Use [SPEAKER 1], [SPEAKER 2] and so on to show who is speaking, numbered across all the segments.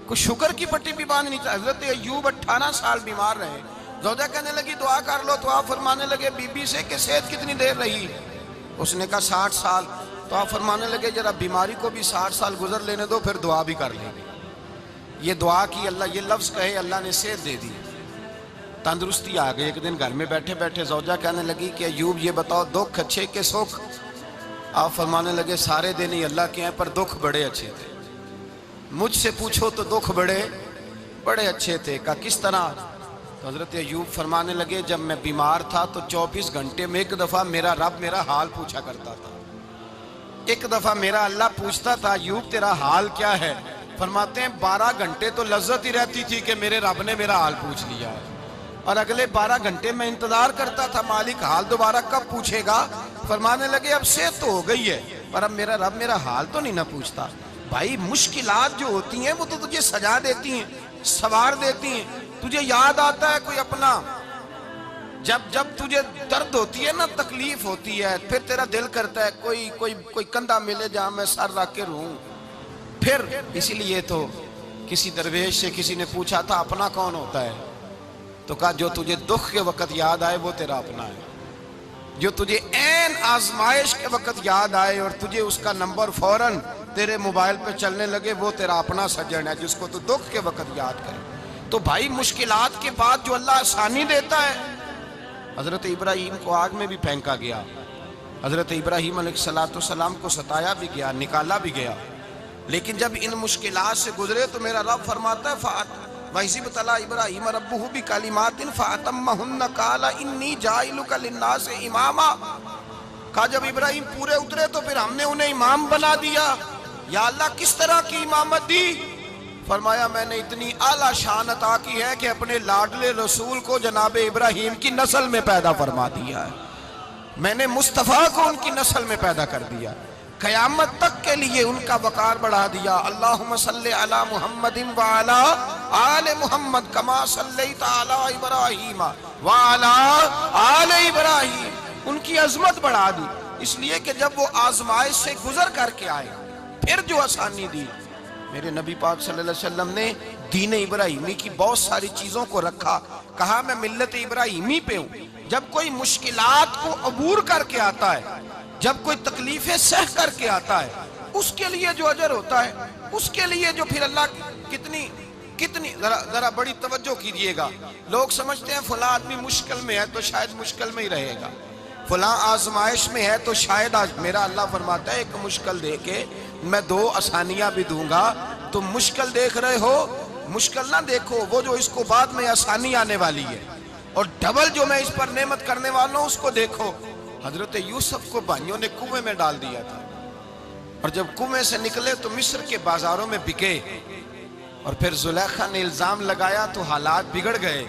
[SPEAKER 1] کوئی شکر کی پٹی بھی باندھ نہیں تھا. حضرت ایوب 18 سال بیمار رہے. زوجہ کہنے لگی دعا کر لو تو آپ فرمانے لگے بی بی سے کہ صحت کتنی دیر رہی؟ اس نے کہا 60 سال. تو آپ فرمانے لگے ذرا بیماری کو بھی 60 سال گزر لینے دو پھر دعا بھی کر لیں گے. یہ دعا کی اللہ، یہ لفظ کہے اللہ نے صحت دے دی، تندرستی آ گئی. ایک دن گھر میں بیٹھے بیٹھے زوجہ کہنے لگی کہ ایوب یہ بتاؤ دکھ اچھے کہ سکھ؟ آپ فرمانے لگے سارے دن ہی اللہ کے ہیں پر دکھ بڑے اچھے تھے. مجھ سے پوچھو تو دکھ بڑے اچھے تھے. کہا کس طرح؟ تو حضرت ایوب فرمانے لگے جب میں بیمار تھا تو 24 گھنٹے میں ایک دفعہ میرا رب میرا حال پوچھا کرتا تھا. ایک دفعہ میرا اللہ پوچھتا تھا ایوب تیرا حال کیا ہے؟ فرماتے ہیں 12 گھنٹے تو لذت ہی رہتی تھی کہ میرے رب نے میرا حال پوچھ لیا ہے، اور اگلے 12 گھنٹے میں انتظار کرتا تھا مالک حال دوبارہ کب پوچھے گا. فرمانے لگے اب صحت تو ہو گئی ہے پر اب میرا رب میرا حال تو نہیں نہ پوچھتا. بھائی مشکلات جو ہوتی ہیں وہ تو تجھے سجا دیتی ہیں، سوار دیتی ہیں. تجھے یاد آتا ہے کوئی اپنا، جب تجھے درد ہوتی ہے نا، تکلیف ہوتی ہے، پھر تیرا دل کرتا ہے کوئی کندھا ملے جہاں میں سر رکھ کے رہوں. پھر اسی لیے تو کسی درویش سے کسی نے پوچھا تھا اپنا کون ہوتا ہے؟ تو کہا جو تجھے دکھ کے وقت یاد آئے وہ تیرا اپنا ہے. جو تجھے عین آزمائش کے وقت یاد آئے اور تجھے اس کا نمبر فوراً تیرے موبائل پہ چلنے لگے وہ تیرا اپنا سجن ہے جس کو تو دکھ کے وقت یاد کرے. تو بھائی مشکلات کے بعد جو اللہ آسانی دیتا ہے. حضرت ابراہیم کو آگ میں بھی پھینکا گیا، حضرت ابراہیم علیہ السلام کو ستایا بھی گیا، نکالا بھی گیا، لیکن جب ان مشکلات سے گزرے تو میرا رب فرماتا ہے وَإِذِ ابْتَلَىٰ إِبْرَاهِيمَ رَبُّهُ بِكَلِمَاتٍ فَأَتَمَّهُنَّ قَالَ إِنِّي جَاعِلُكَ لِلنَّاسِ إِمَامًا. کہا جب ابراہیم پورے اترے تو پھر ہم نے انہیں امام بنا دیا. یا اللہ کس طرح کی امامت دی؟ فرمایا میں نے اتنی اعلیٰ شان عطا کی ہے کہ اپنے لاڈلے رسول کو جناب ابراہیم کی نسل میں پیدا فرما دیا ہے. میں نے مصطفیٰ کو ان کی نسل میں پیدا کر دیا، قیامت تک کے لیے ان کا وقار بڑھا دیا. اللہم صلی علی محمد وعلی آل محمد کما صلیت علی ابراہیم وعلی آل ابراہیم. ان کی عظمت بڑھا دی، اس لیے کہ جب وہ آزمائش سے گزر کر کے آئے پھر جو آسانی دی. میرے نبی پاک صلی اللہ علیہ وسلم نے دین ابراہیمی کی بہت ساری چیزوں کو رکھا. کہا میں ملت ابراہیمی پہ ہوں. جب کوئی مشکلات کو عبور کر کے آتا ہے، جب کوئی تکلیفیں سہ کر کے آتا ہے، اس کے لیے جو اجر ہوتا ہے، اس کے لیے جو پھر اللہ کتنی ذرا بڑی توجہ کیجئے گا. لوگ سمجھتے ہیں فلاں آدمی مشکل میں ہے تو شاید مشکل میں ہی رہے گا، فلاں آزمائش میں ہے تو شاید میرا اللہ فرماتا ہے ایک مشکل دے کے میں 2 آسانیاں بھی دوں گا. تم مشکل دیکھ رہے ہو، مشکل نہ دیکھو، وہ جو اس کو بعد میں آسانی آنے والی ہے، اور ڈبل جو میں اس پر نعمت کرنے والا ہوں اس کو دیکھو. حضرت یوسف کو بھائیوں نے کنویں میں ڈال دیا تھا، اور جب کنویں سے نکلے تو مصر کے بازاروں میں بکے، اور پھر زلیخا نے الزام لگایا تو حالات بگڑ گئے.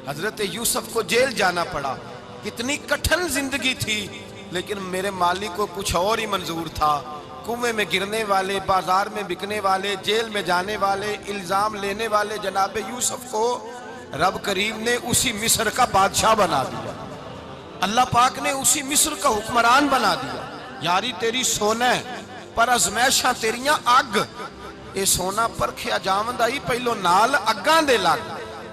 [SPEAKER 1] حضرت یوسف کو جیل جانا پڑا. کتنی کٹھن زندگی تھی، لیکن میرے مالک کو کچھ اور ہی منظور تھا. کنویں میں گرنے والے، بازار میں بکنے والے، جیل میں جانے والے، الزام لینے والے جناب یوسف کو رب کریم نے اسی مصر کا بادشاہ بنا دیا. اللہ پاک نے اسی مصر کا حکمران بنا دیا. یاری تیری سونا ہے پر ازمیشاں تیریاں اگ. اے سونا پرکھیا جاوند آئی پہلو نال اگاں دے لگ.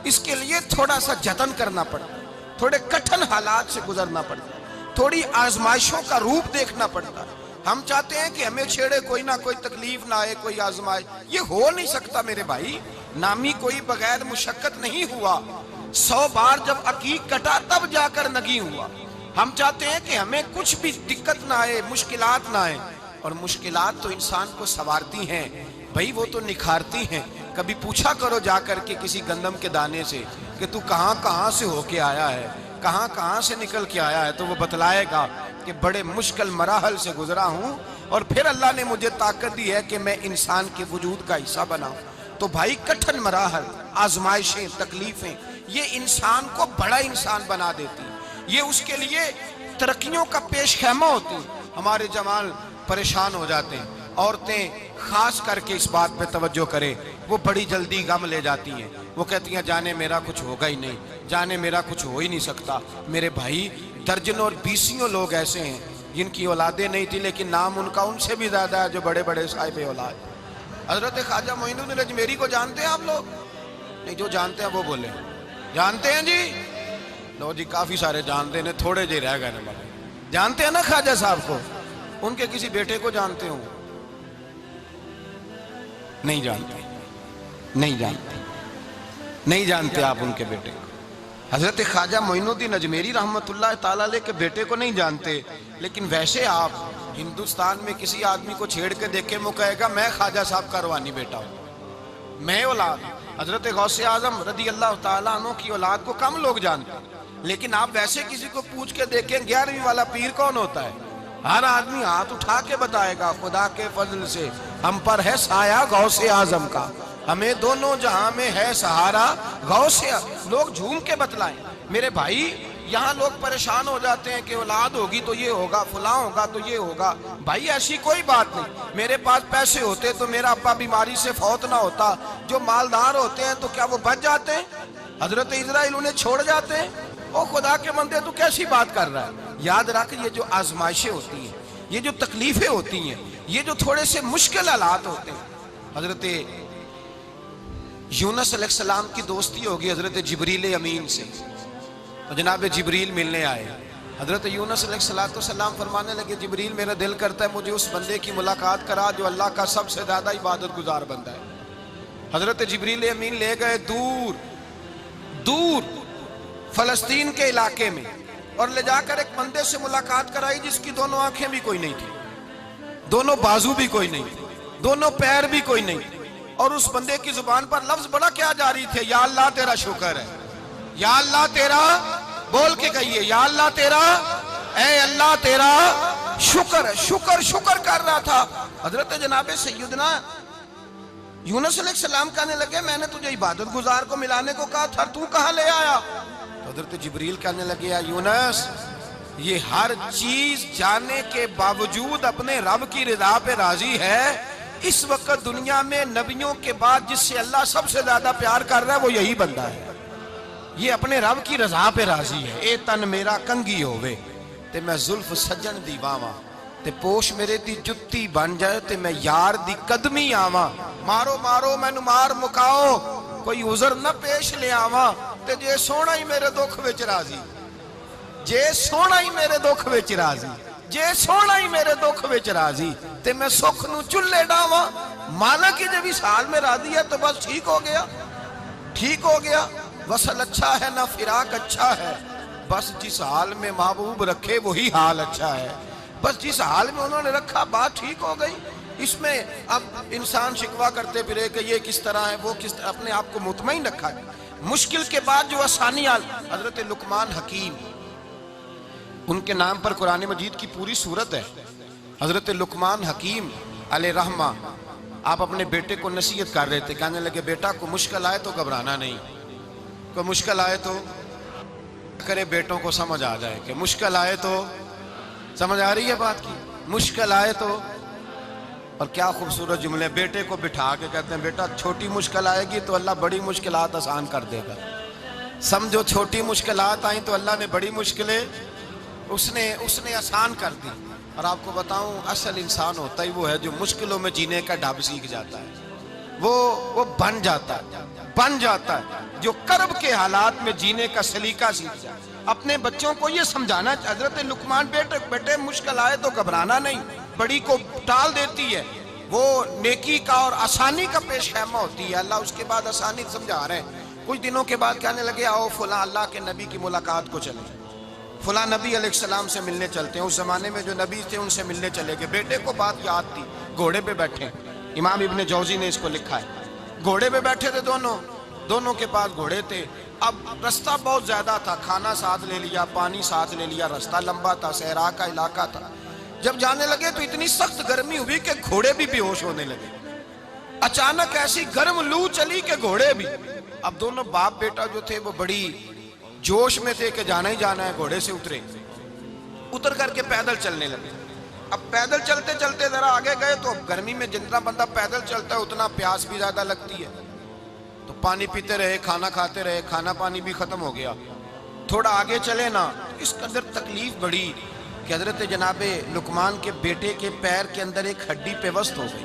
[SPEAKER 1] اس کے لیے تھوڑا سا جتن کرنا پڑتا، تھوڑے کٹھن حالات سے گزرنا پڑتا، تھوڑی آزمائشوں کا روپ دیکھنا پڑتا. ہم چاہتے ہیں کہ ہمیں چھیڑے کوئی نہ کوئی تکلیف نہ آئے، کوئی آزمائش. یہ ہو نہیں سکتا میرے بھائی. نامی کوئی بغیر مشقت نہیں ہوا. 100 بار جب عقیق کٹا تب جا کر نگی ہوا. ہم چاہتے ہیں کہ ہمیں کچھ بھی دقت نہ آئے، مشکلات نہ آئے. اور مشکلات تو انسان کو سنوارتی ہیں بھائی، وہ تو نکھارتی ہیں. کبھی پوچھا کرو جا کر کے کسی گندم کے دانے سے کہ تو کہاں سے ہو کے آیا ہے، کہاں سے نکل کے آیا ہے، تو وہ بتلائے گا کہ بڑے مشکل مراحل سے گزرا ہوں، اور پھر اللہ نے مجھے طاقت دی ہے کہ میں انسان کے وجود کا حصہ بناؤں. تو بھائی کٹھن مراحل، آزمائشیں، تکلیفیں، یہ انسان کو بڑا انسان بنا دیتی، یہ اس کے لیے ترقیوں کا پیش خیمہ ہوتی. ہمارے جوان پریشان ہو جاتے ہیں. عورتیں خاص کر کے اس بات پہ توجہ کریں، وہ بڑی جلدی غم لے جاتی ہیں. وہ کہتی ہیں جانے میرا کچھ ہوگا ہی نہیں، جانے میرا کچھ ہو ہی نہیں سکتا. میرے بھائی درجنوں اور بیسیوں لوگ ایسے ہیں جن کی اولادیں نہیں تھی لیکن نام ان کا ان سے بھی زیادہ ہے جو بڑے بڑے صاحب اولاد. حضرت خواجہ معین الدین اجمیری کو جانتے ہیں آپ لوگ؟ نہیں، جو جانتے ہیں وہ بولے جانتے ہیں جی؟ لو جی، کافی سارے جانتے ہیں، تھوڑے جی رہ گئے نا۔ جانتے ہیں نا خواجہ صاحب کو؟ ان کے کسی بیٹے کو جانتے ہوں؟ نہیں جانتے، نہیں جانتے، نہیں جانتے آپ ان کے بیٹے کو۔ حضرت خواجہ معین الدین اجمیری رحمت اللہ تعالیٰ علیہ کے بیٹے کو نہیں جانتے، لیکن ویسے آپ ہندوستان میں کسی آدمی کو چھیڑ کے دیکھیں، وہ کہے گا میں خواجہ صاحب کا روحانی بیٹا ہوں، میں اولاد۔ حضرت غوث اعظم رضی اللہ تعالیٰ عنہ کی اولاد کو کم لوگ جانتے ہیں، لیکن آپ ویسے کسی کو پوچھ کے دیکھیں 11ویں والا پیر کون ہوتا ہے، ہر آدمی ہاتھ اٹھا کے بتائے گا خدا کے فضل سے ہم پر ہے سایہ غوث اعظم کا، ہمیں دونوں جہاں میں ہے سہارا غوث۔ لوگ جھوم کے بتلائیں میرے بھائی، یہاں لوگ پریشان ہو جاتے ہیں کہ اولاد ہوگی تو یہ ہوگا، فلاں ہوگا تو یہ ہوگا۔ بھائی ایسی کوئی بات نہیں، میرے پاس پیسے ہوتے تو میرا ابا بیماری سے فوت نہ ہوتا۔ جو مالدار ہوتے ہیں تو کیا وہ بچ جاتے ہیں؟ حضرت اسرائیل انہیں چھوڑ جاتے ہیں؟ او خدا کے بندے، تو کیسی بات کر رہا ہے؟ یاد رکھ، یہ جو آزمائشیں ہوتی ہیں، یہ جو تکلیفیں ہوتی ہیں، یہ جو تھوڑے سے مشکل حالات ہوتے ہیں۔ حضرت یونس علیہ السلام کی دوستی ہوگی حضرت جبریل امین سے، تو جناب جبریل ملنے آئے۔ حضرت یونس علیہ السلام فرمانے لگے جبریل میرا دل کرتا ہے مجھے اس بندے کی ملاقات کرا جو اللہ کا سب سے زیادہ عبادت گزار بندہ ہے۔ حضرت جبریل امین لے گئے دور دور فلسطین کے علاقے میں، اور لے جا کر ایک بندے سے ملاقات کرائی جس کی دونوں آنکھیں بھی کوئی نہیں تھی، دونوں بازو بھی کوئی نہیں تھی، دونوں پیر بھی کوئی نہیں تھی، اور اس بندے کی زبان پر لفظ بڑا کیا جاری تھے، یا اللہ تیرا شکر ہے، یا اللہ تیرا، بول کے کہیے یا اللہ تیرا، اے اللہ تیرا شکر ہے۔ شکر شکر کر رہا تھا۔ حضرت جناب سیدنا یونس علیہ السلام کہنے لگے میں نے تجھے عبادت گزار کو ملانے کو کہا تھا، تو کہاں لے آیا؟ تو حضرت جبریل کہنے لگے یا یونس، یہ ہر چیز جانے کے باوجود اپنے رب کی رضا پہ راضی ہے۔ اس وقت دنیا میں نبیوں کے بعد جس سے اللہ سب سے زیادہ پیار کر رہا ہے وہ یہی بندہ ہے، یہ اپنے رب کی رضا پہ راضی ہے۔ اے تن میرا کنگی ہووے تے میں زلف سجن دی واواں، تے پوش میرے دی جتی بن جائے تے میں یار دی قدمی آواں، مارو مارو مینو مار مکاؤ کوئی عذر نہ پیش لے آواں، تے جے سونا ہی میرے دکھ وچ راضی، جے سونا ہی میرے دکھ وچ راضی، جے سونا ہی میرے دکھ وچ راضی، تے میں سکھ نو چلے ڈاواں۔ مالک جب اس حال میں راضی ہے تو بس ٹھیک ہو گیا، ٹھیک ہو گیا۔ وصل اچھا ہے نہ فراق اچھا ہے، بس جس حال میں محبوب رکھے وہی حال اچھا ہے، بس جس حال میں انہوں نے رکھا بات ٹھیک ہو گئی۔ اس میں اب انسان شکوہ کرتے پھرے کہ یہ کس طرح ہے وہ کس طرح، اپنے آپ کو مطمئن رکھا ہے۔ مشکل کے بعد جو آسانی حضرت لقمان حکیم، ان کے نام پر قرآن مجید کی پوری سورت ہے۔ حضرت لقمان حکیم علیہ رحمہ آپ اپنے بیٹے کو نصیحت کر رہے تھے، کہنے لگے بیٹا کو مشکل آئے تو گھبرانا نہیں، کوئی مشکل آئے تو کرے بیٹوں کو سمجھ آ جائے کہ مشکل آئے تو، سمجھ آ رہی ہے بات کی، مشکل آئے تو۔ اور کیا خوبصورت جملے، بیٹے کو بٹھا کے کہتے ہیں بیٹا چھوٹی مشکل آئے گی تو اللہ بڑی مشکلات آسان کر دے گا، سمجھو چھوٹی مشکلات آئیں تو اللہ نے بڑی مشکلیں اس نے آسان کر دی۔ اور آپ کو بتاؤں اصل انسان ہوتا ہی وہ ہے جو مشکلوں میں جینے کا ڈھب سیکھ جاتا ہے، وہ بن جاتا ہے جو کرب کے حالات میں جینے کا سلیقہ سیکھ جائے۔ اپنے بچوں کو یہ سمجھانا، حضرت لقمان بیٹے مشکل آئے تو گھبرانا نہیں، بڑی کو ٹال دیتی ہے، وہ نیکی کا اور آسانی کا پیش خیمہ ہوتی ہے۔ اللہ اس کے بعد آسانی سمجھا رہے ہیں۔ کچھ دنوں کے بعد کہنے لگے آؤ فلاں اللہ کے نبی کی ملاقات کو چلیں، فلاں نبی علیہ السلام سے ملنے چلتے ہیں۔ اس زمانے میں جو نبی تھے ان سے ملنے چلے گئے۔ بیٹے کو بات یاد تھی، گھوڑے پہ بیٹھے، امام ابن جوزی نے اس کو لکھا ہے، گھوڑے پہ بیٹھے تھے دونوں کے پاس گھوڑے تھے۔ اب رستہ بہت زیادہ تھا، کھانا ساتھ لے لیا، پانی ساتھ لے لیا، رستہ لمبا تھا، صحرا کا علاقہ تھا۔ جب جانے لگے تو اتنی سخت گرمی ہوئی کہ گھوڑے بھی بے ہوش ہونے لگے، اچانک ایسی گرم لو چلی کہ گھوڑے بھی۔ اب دونوں باپ بیٹا جو تھے وہ بڑی جوش میں تھے کہ جانا ہی جانا ہے، گھوڑے سے اتر کر کے پیدل چلنے لگے۔ اب پیدل چلتے چلتے ذرا آگے گئے تو اب گرمی میں جتنا بندہ پیدل چلتا ہے اتنا پیاس بھی زیادہ لگتی ہے، تو پانی پیتے رہے، کھانا کھاتے رہے، کھانا پانی بھی ختم ہو گیا۔ تھوڑا آگے چلے نا، اس قدر تکلیف بڑھی کہ حضرت جناب لقمان کے بیٹے کے پیر کے اندر ایک ہڈی پیوست ہو گئی،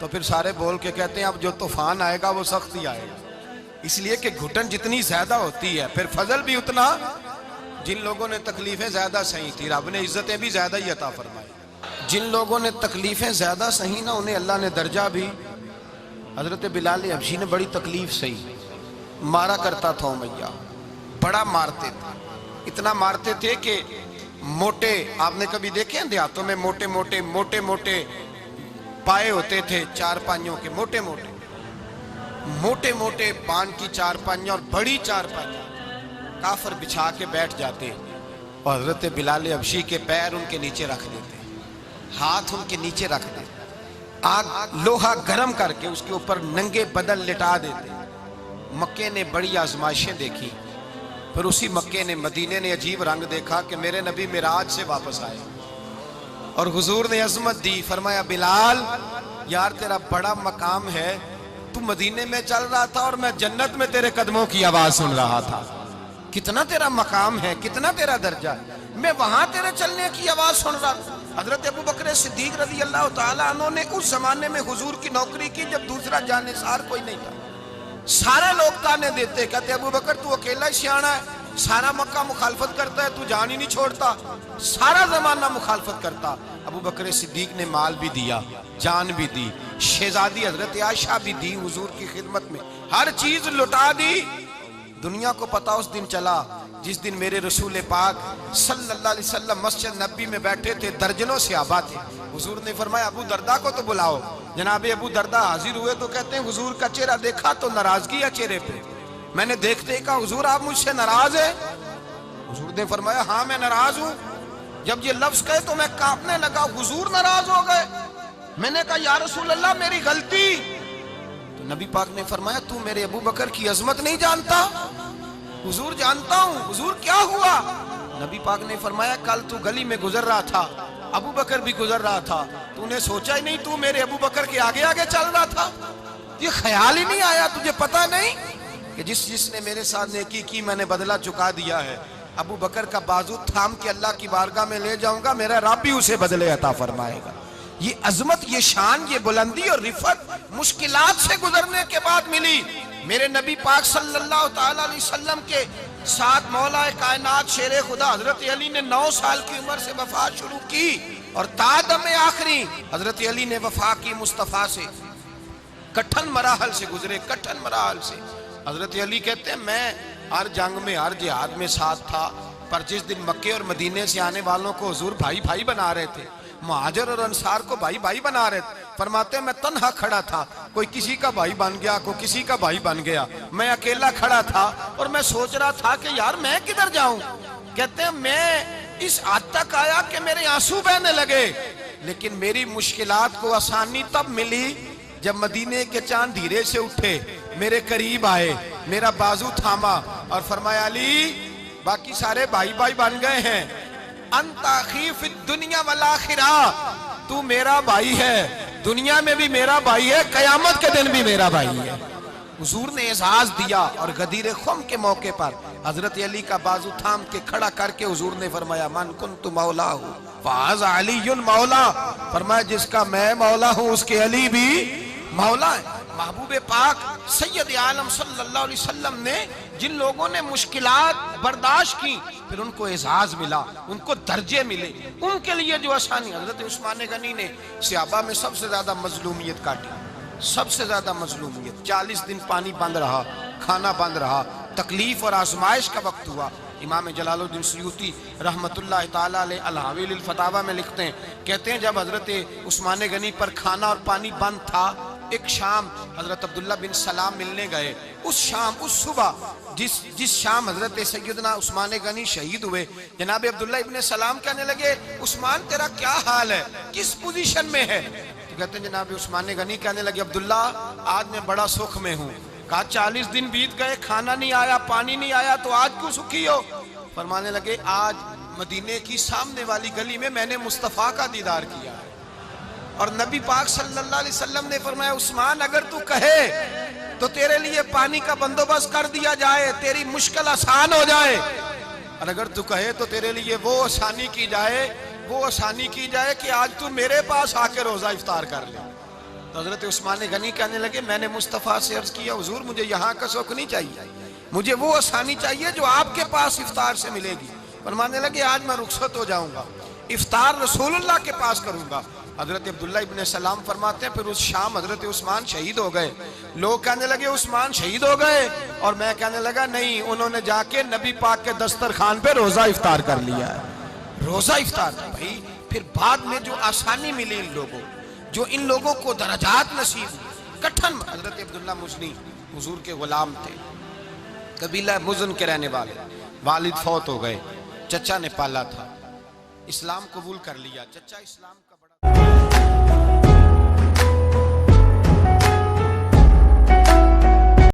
[SPEAKER 1] تو پھر سارے بول کے کہتے ہیں اب جو طوفان آئے گا وہ سخت ہی آئے گا، اس لیے کہ گھٹن جتنی زیادہ ہوتی ہے پھر فضل بھی اتنا۔ جن لوگوں نے تکلیفیں زیادہ سہی تھی رب نے عزتیں بھی زیادہ ہی عطا فرمائی، جن لوگوں نے تکلیفیں زیادہ سہی نا انہیں اللہ نے درجہ بھی۔ حضرت بلال حبشی نے بڑی تکلیف سہی، مارا کرتا تھا امیہ، بڑا مارتے تھے، اتنا مارتے تھے کہ موٹے، آپ نے کبھی دیکھے ہیں دیہاتوں میں موٹے موٹے پائے ہوتے تھے چار پائیوں کے، موٹے موٹے پان کی چار پائیاں اور بڑی چار پائیاں کافر بچھا کے بیٹھ جاتے اور حضرت بلال حبشی کے پیر ان کے نیچے رکھ دیتے، ہاتھ ان کے نیچے رکھ دیتے، آگ لوہا گرم کر کے اس کے اوپر ننگے بدن لٹا دیتے۔ مکے نے بڑی آزمائشیں دیکھی، پھر اسی مکے نے مدینے نے عجیب رنگ دیکھا کہ میرے نبی معراج سے واپس آئے اور حضور نے عظمت دی، فرمایا بلال یار تیرا بڑا مقام ہے، تو مدینے میں چل رہا تھا اور میں جنت میں تیرے قدموں کی آواز سن رہا تھا، کتنا تیرا مقام ہے، کتنا تیرا درجہ ہے، میں وہاں تیرے چلنے کی آواز سن رہا تھا۔ حضرت ابو بکر صدیق رضی اللہ تعالیٰ عنہ نے اس زمانے میں حضور کی نوکری کی جب دوسرا جانثار کوئی نہیں تھا، سارے لوگ تانے دیتے، کہتے ابو بکر تو اکیلا ہی سیاںا ہے، سارا مکہ مخالفت کرتا ہے، تو جان ہی نہیں چھوڑتا، سارا زمانہ مخالفت کرتا۔ ابو بکر صدیق نے مال بھی دیا، جان بھی دی، شہزادی حضرت عائشہ بھی دی حضور کی خدمت میں، ہر چیز لٹا دی۔ دنیا کو پتا اس دن چلا جس دن میرے رسول پاک صلی اللہ علیہ وسلم مسجد نبی میں بیٹھے تھے، درجنوں صحابہ تھے، حضور نے فرمایا ابو دردہ کو تو بلاؤ۔ جناب ابو دردہ حاضر ہوئے تو کہتے ہیں حضور کا چہرہ دیکھا تو ناراضگی ہے چہرے پہ، میں نے دیکھتے ہی کہا حضور آپ مجھ سے ناراض ہیں؟ حضور نے فرمایا ہاں میں ناراض ہوں۔ جب یہ لفظ کہے تو میں کانپنے لگا، حضور ناراض ہو گئے؟ میں نے کہا یا رسول اللہ میری غلطی۔ تو نبی پاک نے فرمایا تو میرے ابو بکر کی عظمت نہیں جانتا؟ حضور جانتا ہوں۔ حضور کیا ہوا؟ نبی پاک نے فرمایا کل تو گلی میں گزر رہا تھا، ابو بکر بھی گزر رہا تھا، تو نے سوچا ہی نہیں تو میرے ابو بکر کے آگے آگے چل رہا تھا؟ یہ خیال ہی نہیں آیا، تجھے پتا نہیں کہ جس نے میرے ساتھ نیکی کی میں نے بدلہ چکا دیا ہے، ابو بکر کا بازو تھام کے اللہ کی بارگاہ میں لے جاؤں گا، میرا رب بھی اسے بدلے عطا فرمائے گا۔ یہ عظمت، یہ شان، یہ بلندی اور رفعت مشکلات سے گزرنے کے بعد ملی۔ میرے نبی پاک صلی اللہ تعالیٰ علیہ وسلم کے ساتھ مولا کائنات شیر خدا حضرت علی نے 9 سال کی عمر سے وفات شروع کی اور تا دم آخری حضرت علی نے وفا کی مصطفیٰ سے، کٹھن مراحل سے گزرے، کٹھن مراحل سے۔ حضرت علی کہتے ہیں میں ہر جنگ میں ہر جہاد میں ساتھ تھا، پر جس دن مکے اور مدینے سے آنے والوں کو حضور بھائی بھائی بنا رہے تھے، مہاجر اور انصار کو بھائی بھائی بنا رہے تھے، فرماتے ہیں میں تنہا کھڑا تھا، کوئی کسی کا بھائی بن گیا، کوئی کسی کا بھائی بن گیا، میں اکیلا کھڑا تھا اور میں سوچ رہا تھا کہ یار میں کدھر جاؤں۔ کہتے ہیں میں اس حد تک آیا کہ میرے آنسو بہنے لگے، لیکن میری مشکلات کو آسانی تب ملی جب مدینے کے چاند دھیرے سے اٹھے، میرے قریب آئے، میرا بازو تھاما اور فرمایا علی باقی سارے بھائی بھائی بن گئے ہیں، انت اخی فی الدنیا والآخرہ، تو میرا بھائی ہے، دنیا میں بھی میرا بھائی ہے، قیامت کے دن بھی میرا بھائی ہے۔ حضور نے اعزاز دیا اور غدیر خم کے موقع پر حضرت علی کا بازو تھام کے کھڑا کر کے حضور نے فرمایا من کنت مولا ہوں فہذا علی مولا، فرمایا جس کا میں مولا ہوں اس کے علی بھی مولا ہے۔ محبوب پاک سید عالم صلی اللہ علیہ وسلم نے جن لوگوں نے مشکلات برداشت کی پھر ان کو اعزاز ملا، ان کو درجے ملے، ان کے لیے جو آسانی۔ حضرت عثمان غنی نے صحابہ میں سب سے زیادہ مظلومیت کاٹی، سب سے زیادہ مظلومیت، 40 دن پانی بند رہا، کھانا بند رہا، تکلیف اور آزمائش کا وقت ہوا۔ امام جلال الدین سیوطی رحمت اللہ تعالیٰ علیہ الحاویل الفتاوی میں لکھتے ہیں، کہتے ہیں جب حضرت عثمان غنی پر کھانا اور پانی بند تھا، ایک شام حضرت عبداللہ بن سلام ملنے گئے، اس شام، اس صبح جس شام حضرت سیدنا عثمان غنی شہید ہوئے، جناب عبداللہ ابن سلام کہنے لگے عثمان تیرا کیا حال ہے، کس پوزیشن میں ہے؟ تو کہتے ہیں جناب عثمان غنی کہنے لگے عبداللہ آج میں بڑا سکھ میں ہوں۔ کہا 40 دن بیت گئے، کھانا نہیں آیا، پانی نہیں آیا، تو آج کیوں سکھی ہو؟ فرمانے لگے آج مدینے کی سامنے والی گلی میں نے مصطفیٰ کا دیدار کیا ہے، اور نبی پاک صلی اللہ علیہ وسلم نے فرمایا عثمان اگر تو کہے تو تیرے لیے پانی کا بندوبست کر دیا جائے، تیری مشکل آسان ہو جائے، اور اگر تو کہے تو تیرے لیے وہ آسانی کی جائے کہ آج تو میرے پاس آ کے روزہ افطار کر لے۔ تو حضرت عثمان غنی کہنے لگے میں نے مصطفیٰ سے عرض کیا حضور مجھے یہاں کا سوکھ نہیں چاہیے، مجھے وہ آسانی چاہیے جو آپ کے پاس افطار سے ملے گی۔ فرمانے لگے آج میں رخصت ہو جاؤں گا، افطار رسول اللہ کے پاس کروں گا۔ حضرت عبداللہ ابن سلام فرماتے ہیں پھر اس شام حضرت عثمان شہید ہو گئے۔ لوگ کہنے لگے عثمان شہید ہو گئے، اور میں کہنے لگا نہیں، انہوں نے جا کے نبی پاک کے دسترخوان پہ روزہ افطار کر لیا ہے۔ روزہ افطار بھائی، پھر بعد میں جو آسانی ملی ان لوگوں، جو ان لوگوں کو درجات نصیب ہوئی، کٹھن۔ حضرت عبداللہ مزنی حضور کے غلام تھے، قبیلہ مزن کے رہنے والے، والد فوت ہو گئے، چچا نے پالا تھا، اسلام قبول کر لیا، چچا اسلام